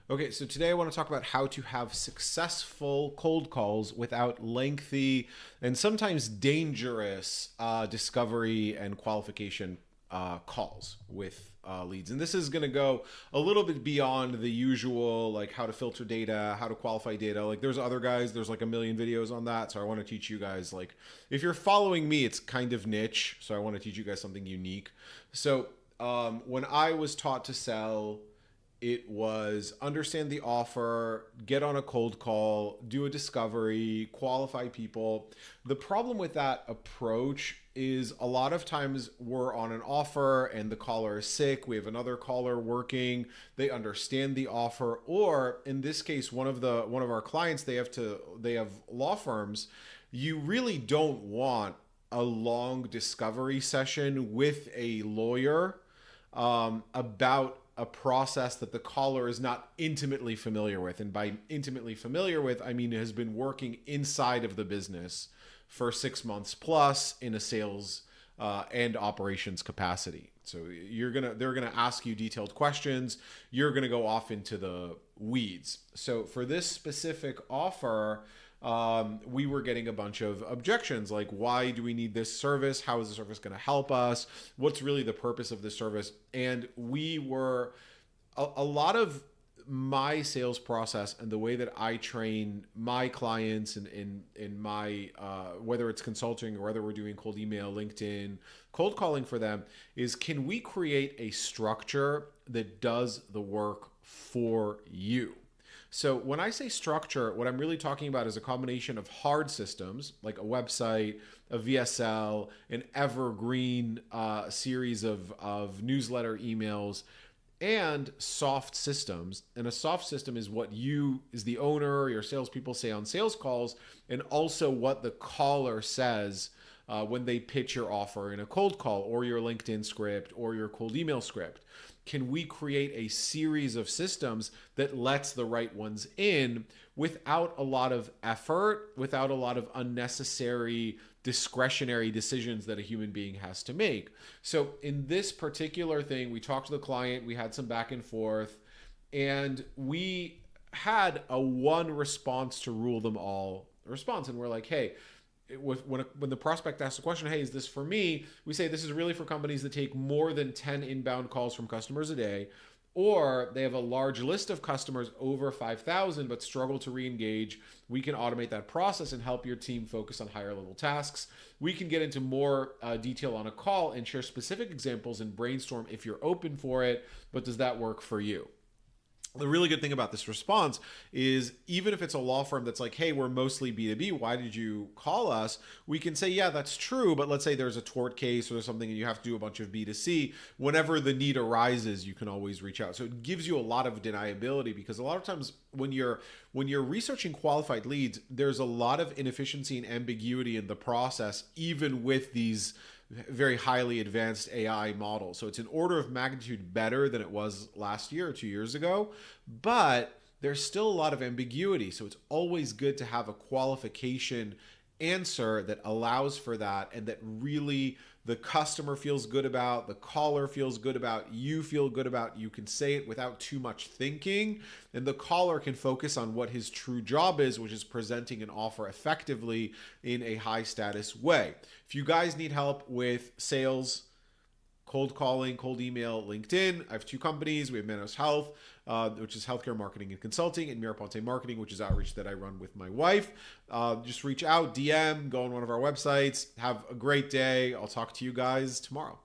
Okay, so today I want to talk about how to have successful cold calls without lengthy and sometimes dangerous discovery and qualification calls with leads. And this is going to go a little bit beyond the usual, like how to filter data, how to qualify data. Like there's other guys, there's like a million videos on that. So I want to teach you guys, like, if you're following me, it's kind of niche. So I want to teach you guys something unique. So when I was taught to sell, it was understand the offer, get on a cold call, do a discovery, qualify people. The problem with that approach is a lot of times we're on an offer and the caller is sick. We have another caller working. They understand the offer, or in this case, one of our clients, they have law firms. You really don't want a long discovery session with a lawyer about a process that the caller is not intimately familiar with. And by intimately familiar with, I mean has been working inside of the business for 6 months plus in a sales and operations capacity. So they're gonna ask you detailed questions. You're gonna go off into the weeds. So for this specific offer, we were getting a bunch of objections, like, why do we need this service? How is the service going to help us? What's really the purpose of this service? And we were a lot of my sales process and the way that I train my clients in my whether it's consulting or whether we're doing cold email, LinkedIn, cold calling for them, is can we create a structure that does the work for you? So when I say structure, what I'm really talking about is a combination of hard systems like a website, a VSL, an evergreen series of newsletter emails, and soft systems. And a soft system is what you, as the owner, your salespeople say on sales calls, and also what the caller says when they pitch your offer in a cold call or your LinkedIn script or your cold email script. Can we create a series of systems that lets the right ones in without a lot of effort, without a lot of unnecessary discretionary decisions that a human being has to make? So in this particular thing, we talked to the client, we had some back and forth, and we had a one response to rule them all response. And we're like, hey, when the prospect asks the question, hey, is this for me? We say this is really for companies that take more than 10 inbound calls from customers a day, or they have a large list of customers over 5,000 but struggle to re-engage. We can automate that process and help your team focus on higher level tasks. We can get into more detail on a call and share specific examples and brainstorm if you're open for it, but does that work for you? The really good thing about this response is even if it's a law firm that's like, hey, we're mostly B2B, why did you call us? We can say, yeah, that's true. But let's say there's a tort case or there's something and you have to do a bunch of B2C. Whenever the need arises, you can always reach out. So it gives you a lot of deniability, because a lot of times when you're researching qualified leads, there's a lot of inefficiency and ambiguity in the process, even with these very highly advanced AI model. So it's an order of magnitude better than it was last year or 2 years ago, but there's still a lot of ambiguity. So it's always good to have a qualification answer that allows for that, and that really the customer feels good about, the caller feels good about, you feel good about. You can say it without too much thinking, and the caller can focus on what his true job is, which is presenting an offer effectively in a high status way. If you guys need help with sales, cold calling, cold email, LinkedIn, I have two companies. We have Manos Health, which is healthcare marketing and consulting, and Mirraponte Marketing, which is outreach that I run with my wife. Just reach out, DM, go on one of our websites. Have a great day. I'll talk to you guys tomorrow.